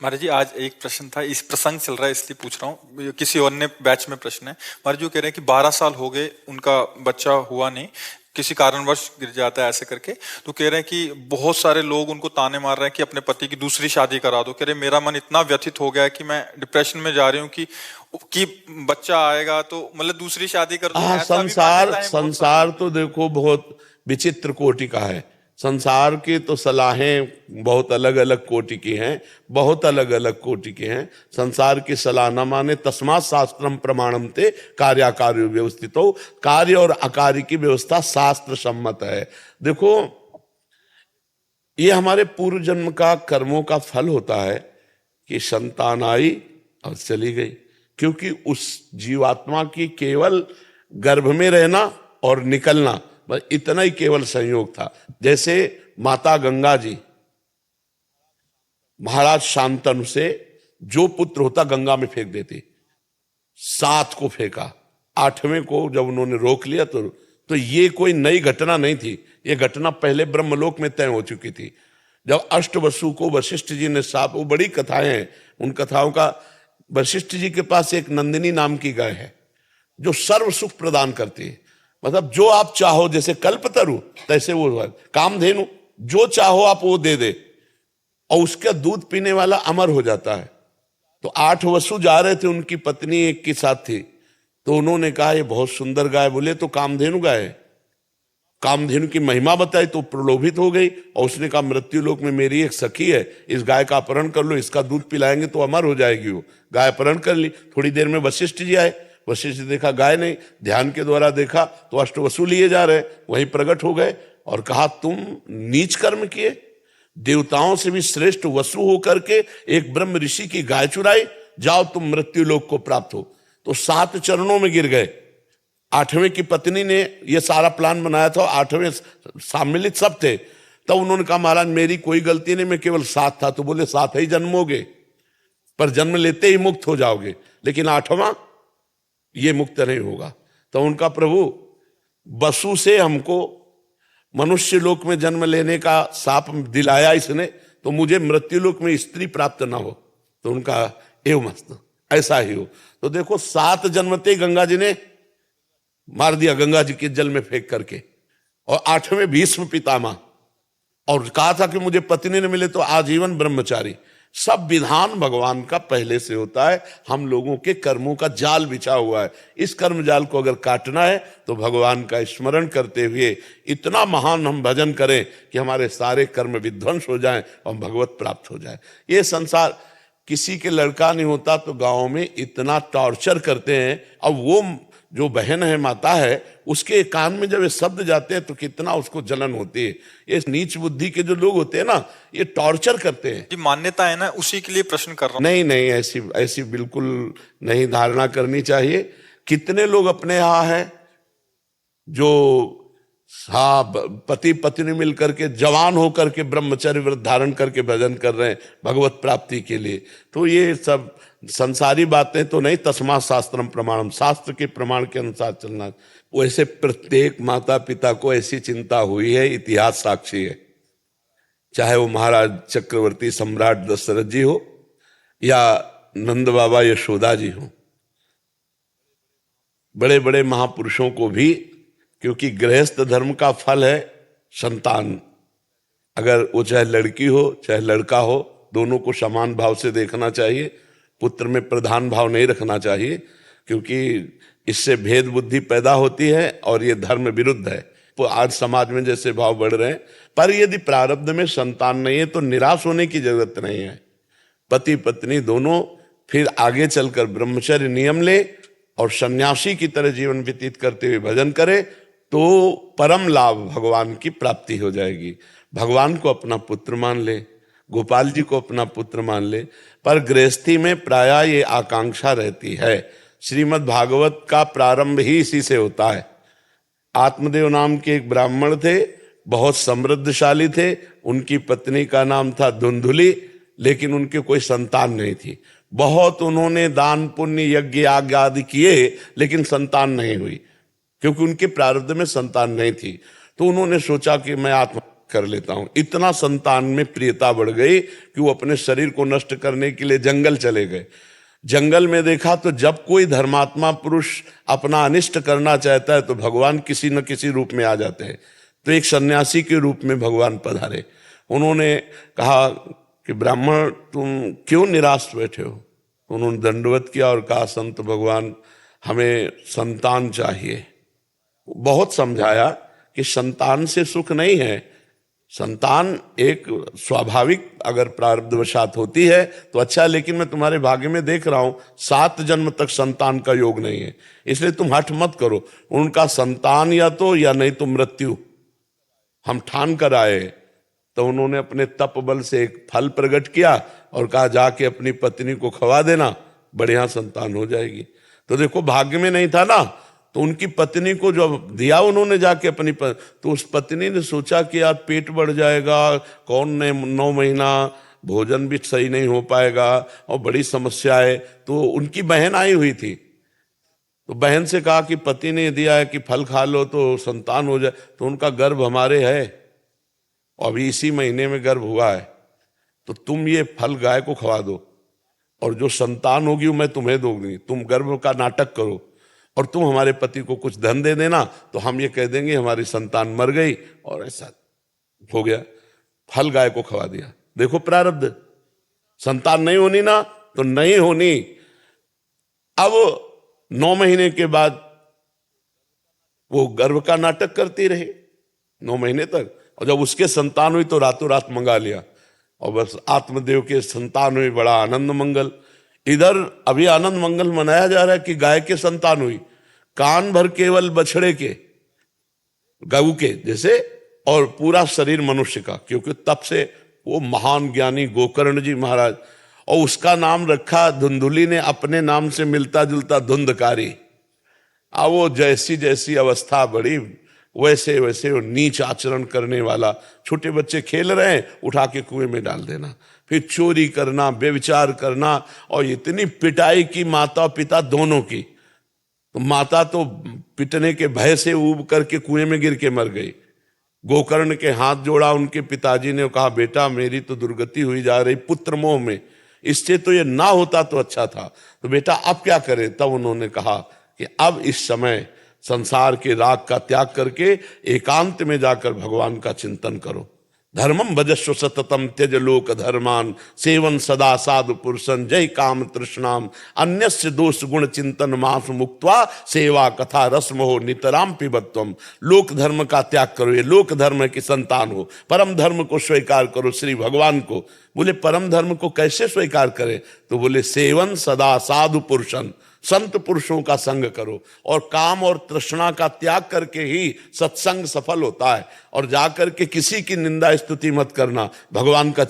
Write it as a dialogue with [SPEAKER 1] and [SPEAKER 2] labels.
[SPEAKER 1] महाराज जी, आज एक प्रश्न था, इस प्रसंग चल रहा है इसलिए पूछ रहा हूँ। किसी और ने बैच में प्रश्न है। महाराज जी कह रहे हैं कि 12 साल हो गए, उनका बच्चा हुआ नहीं, किसी कारणवश गिर जाता है ऐसे करके। तो कह रहे हैं कि बहुत सारे लोग उनको ताने मार रहे हैं कि अपने पति की दूसरी शादी करा दो। कह रहे मेरा मन इतना व्यथित हो गया है कि मैं डिप्रेशन में जा रही हूँ कि बच्चा आएगा तो मतलब दूसरी शादी कर दूं।
[SPEAKER 2] हाँ,
[SPEAKER 1] ऐसा भी
[SPEAKER 2] संसार
[SPEAKER 1] मान्यताएं बहुत सारी
[SPEAKER 2] संसार
[SPEAKER 1] होती
[SPEAKER 2] तो देखो बहुत विचित्र कोटि का है। संसार की तो सलाहें बहुत अलग अलग कोटि की हैं, बहुत अलग अलग कोटि की हैं। संसार की सलाह न माने तस्मात् शास्त्रम प्रमाणम ते कार्याकार्यो व्यवस्थितो। कार्य और अकार्य की व्यवस्था शास्त्र सम्मत है। देखो, ये हमारे पूर्व जन्म का कर्मों का फल होता है कि संतान आई और चली गई, क्योंकि उस जीवात्मा की केवल गर्भ में रहना और निकलना, बस इतना ही केवल संयोग था। जैसे माता गंगा जी महाराज शांतनु से जो पुत्र होता गंगा में फेंक देती, 7 को फेंका, 8वें को जब उन्होंने रोक लिया तो ये कोई नई घटना नहीं थी। ये घटना पहले ब्रह्मलोक में तय हो चुकी थी। जब अष्टवसु को वशिष्ठ जी ने साप, वो बड़ी कथाएं हैं, उन कथाओं का, वशिष्ठ जी के पास एक नंदिनी नाम की गाय है जो सर्व सुख प्रदान करती है। मतलब जो आप चाहो, जैसे कल्पतरु तैसे वो कामधेनु, जो चाहो आप वो दे दे, और उसका दूध पीने वाला अमर हो जाता है। तो 8 वसु जा रहे थे, उनकी पत्नी एक के साथ थी, तो उन्होंने कहा ये बहुत सुंदर गाय, बोले तो कामधेनु गाय है। कामधेनु की महिमा बताई तो प्रलोभित हो गई, और उसने कहा मृत्यु लोक में मेरी एक सखी है, इस गाय का अपहरण कर लो, इसका दूध पिलाएंगे तो अमर हो जाएगी। वो गाय अपहरण कर ली। थोड़ी देर में वशिष्ठ जी आए, वशिष्ठ जी देखा गाय नहीं, ध्यान के द्वारा देखा तो अष्टवसु लिए जा रहे, वहीं प्रकट हो गए और कहा तुम नीच कर्म किए, देवताओं से भी श्रेष्ठ वसु होकर के एक ब्रह्म ऋषि की गाय चुराई, जाओ तुम मृत्यु लोक को प्राप्त हो। तो 7 चरणों में गिर गए। 8वें की पत्नी ने ये सारा प्लान बनाया था, 8वें सम्मिलित सब थे। तब उन्होंने कहा महाराज मेरी कोई गलती नहीं, मैं केवल 7 था। तो बोले 7 ही जन्मोगे, पर जन्म लेते ही मुक्त हो जाओगे, लेकिन 8वां ये मुक्त नहीं होगा। तो उनका प्रभु वसु से हमको मनुष्य लोक में जन्म लेने का शाप दिलाया इसने, तो मुझे मृत्यु लोक में स्त्री प्राप्त ना हो। तो उनका एवं मस्त ऐसा ही हो। तो देखो 7 जन्मते गंगा जी ने मार दिया, गंगा जी के जल में फेंक करके। और 8वें भीष्म पितामह, और कहा था कि मुझे पत्नी न मिले तो आजीवन ब्रह्मचारी। सब विधान भगवान का पहले से होता है, हम लोगों के कर्मों का जाल बिछा हुआ है। इस कर्म जाल को अगर काटना है तो भगवान का स्मरण करते हुए इतना महान हम भजन करें कि हमारे सारे कर्म विध्वंस हो जाएं और भगवत प्राप्त हो जाए। ये संसार, किसी के लड़का नहीं होता तो गाँव में इतना टॉर्चर करते हैं, और वो जो बहन है, माता है, उसके कान में जब ये शब्द जाते हैं तो कितना उसको जलन होती है। ये नीच बुद्धि के जो लोग होते हैं ना, ये टॉर्चर करते हैं।
[SPEAKER 1] जी मान्यता है ना, उसी के लिए प्रश्न कर रहा हूँ।
[SPEAKER 2] नहीं नहीं, ऐसी ऐसी बिल्कुल नहीं धारणा करनी चाहिए। कितने लोग अपने यहाँ है जो पति पत्नी मिलकर के जवान होकर के ब्रह्मचर्य व्रत धारण करके भजन कर रहे हैं भगवत प्राप्ति के लिए। तो ये सब संसारी बातें तो नहीं, तस्मात् शास्त्रम प्रमाणम, शास्त्र के प्रमाण के अनुसार चलना। वैसे प्रत्येक माता पिता को ऐसी चिंता हुई है, इतिहास साक्षी है। चाहे वो महाराज चक्रवर्ती सम्राट दशरथ जी हो या नंद बाबा यशोदा जी हो, बड़े बड़े महापुरुषों को भी, क्योंकि गृहस्थ धर्म का फल है संतान। अगर वो चाहे लड़की हो चाहे लड़का हो, दोनों को समान भाव से देखना चाहिए। पुत्र में प्रधान भाव नहीं रखना चाहिए, क्योंकि इससे भेद बुद्धि पैदा होती है और ये धर्म विरुद्ध है। तो आज समाज में जैसे भाव बढ़ रहे हैं, पर यदि प्रारब्ध में संतान नहीं है तो निराश होने की जरूरत नहीं है। पति पत्नी दोनों फिर आगे चलकर ब्रह्मचर्य नियम ले और सन्यासी की तरह जीवन व्यतीत करते हुए भजन करे तो परम लाभ भगवान की प्राप्ति हो जाएगी। भगवान को अपना पुत्र मान ले, गोपाल जी को अपना पुत्र मान ले, पर गृहस्थी में प्रायः ये आकांक्षा रहती है। श्रीमद् भागवत का प्रारंभ ही इसी से होता है। आत्मदेव नाम के एक ब्राह्मण थे, बहुत समृद्धशाली थे, उनकी पत्नी का नाम था धुंधुली, लेकिन उनके कोई संतान नहीं थी। बहुत उन्होंने दान पुण्य यज्ञ याग आदि किए, लेकिन संतान नहीं हुई, क्योंकि उनके प्रारब्ध में संतान नहीं थी। तो उन्होंने सोचा कि मैं कर लेता हूं। इतना संतान में प्रियता बढ़ गई कि वो अपने शरीर को नष्ट करने के लिए जंगल चले गए। जंगल में देखा तो जब कोई धर्मात्मा पुरुष अपना अनिष्ट करना चाहता है तो भगवान किसी न किसी रूप में आ जाते हैं। तो एक सन्यासी के रूप में भगवान पधारे। उन्होंने कहा कि ब्राह्मण तुम क्यों निराश बैठे हो? उन्होंने दंडवत किया और कहा संत भगवान हमें संतान चाहिए। बहुत समझाया कि संतान से सुख नहीं है, संतान एक स्वाभाविक अगर प्रारब्धवशात होती है तो अच्छा, लेकिन मैं तुम्हारे भाग्य में देख रहा हूं 7 जन्म तक संतान का योग नहीं है, इसलिए तुम हठ मत करो। उनका संतान या तो या नहीं तो मृत्यु हम ठान कर आए। तो उन्होंने अपने तप बल से एक फल प्रकट किया और कहा जाके अपनी पत्नी को खवा देना, बढ़िया संतान हो जाएगी। तो देखो भाग्य में नहीं था ना, तो उनकी पत्नी को जो दिया उन्होंने जाके अपनी तो उस पत्नी ने सोचा कि यार पेट बढ़ जाएगा, कौन ने 9 महीना भोजन भी सही नहीं हो पाएगा और बड़ी समस्या है। तो उनकी बहन आई हुई थी, तो बहन से कहा कि पति ने दिया है कि फल खा लो तो संतान हो जाए। तो उनका गर्भ हमारे है और अभी इसी महीने में गर्भ हुआ है, तो तुम ये फल गाय को खवा दो और जो संतान होगी वो मैं तुम्हें दूंगी। तुम गर्भ का नाटक करो और तुम हमारे पति को कुछ धन दे देना, तो हम ये कह देंगे हमारी संतान मर गई और ऐसा हो गया। फल गाय को खवा दिया। देखो प्रारब्ध, संतान नहीं होनी ना तो नहीं होनी। अब 9 महीने के बाद वो गर्भ का नाटक करती रही 9 महीने तक, और जब उसके संतान हुई तो रातों रात मंगा लिया और बस आत्मदेव के संतान हुई, बड़ा आनंद मंगल। इधर अभी आनंद मंगल मनाया जा रहा है कि गाय के संतान हुई, कान भर केवल बछड़े के, गऊ के जैसे, और पूरा शरीर मनुष्य का, क्योंकि तब से वो महान ज्ञानी गोकर्ण जी महाराज, और उसका नाम रखा धुंधुली ने अपने नाम से मिलता जुलता धुंधकारी। अब वो जैसी जैसी अवस्था बढ़ी वैसे वैसे वो नीच आचरण करने वाला, छोटे बच्चे खेल रहे हैं उठा के कुएं में डाल देना, फिर चोरी करना, व्यभिचार करना, और इतनी पिटाई की माता पिता दोनों की। तो माता तो पिटने के भय से ऊब करके कुएं में गिर के मर गई। गोकर्ण के हाथ जोड़ा उनके पिताजी ने, कहा बेटा मेरी तो दुर्गति हुई जा रही पुत्र मोह में, इससे तो ये ना होता तो अच्छा था, तो बेटा अब क्या करें? तब उन्होंने कहा कि अब इस समय संसार के राग का त्याग करके एकांत में जाकर भगवान का चिंतन करो। धर्मम भजस्व सततम त्यज लोक धर्मान सेवन सदा साधु पुरुषन जय काम तृष्णाम अन्यस्य दोष गुण चिंतन मास मुक्त्वा सेवा कथा रस्म हो नितराम पिबत्वम। लोक धर्म का त्याग करो, ये लोक धर्म की संतान हो, परम धर्म को स्वीकार करो, श्री भगवान को। बोले परम धर्म को कैसे स्वीकार करें? तो बोले सेवन सदा साधु पुरुषन, संत पुरुषों का संग करो, और काम और तृष्णा का त्याग करके ही सत्संग सफल होता है। और जाकर के किसी की निंदा स्तुति मत करना, भगवान का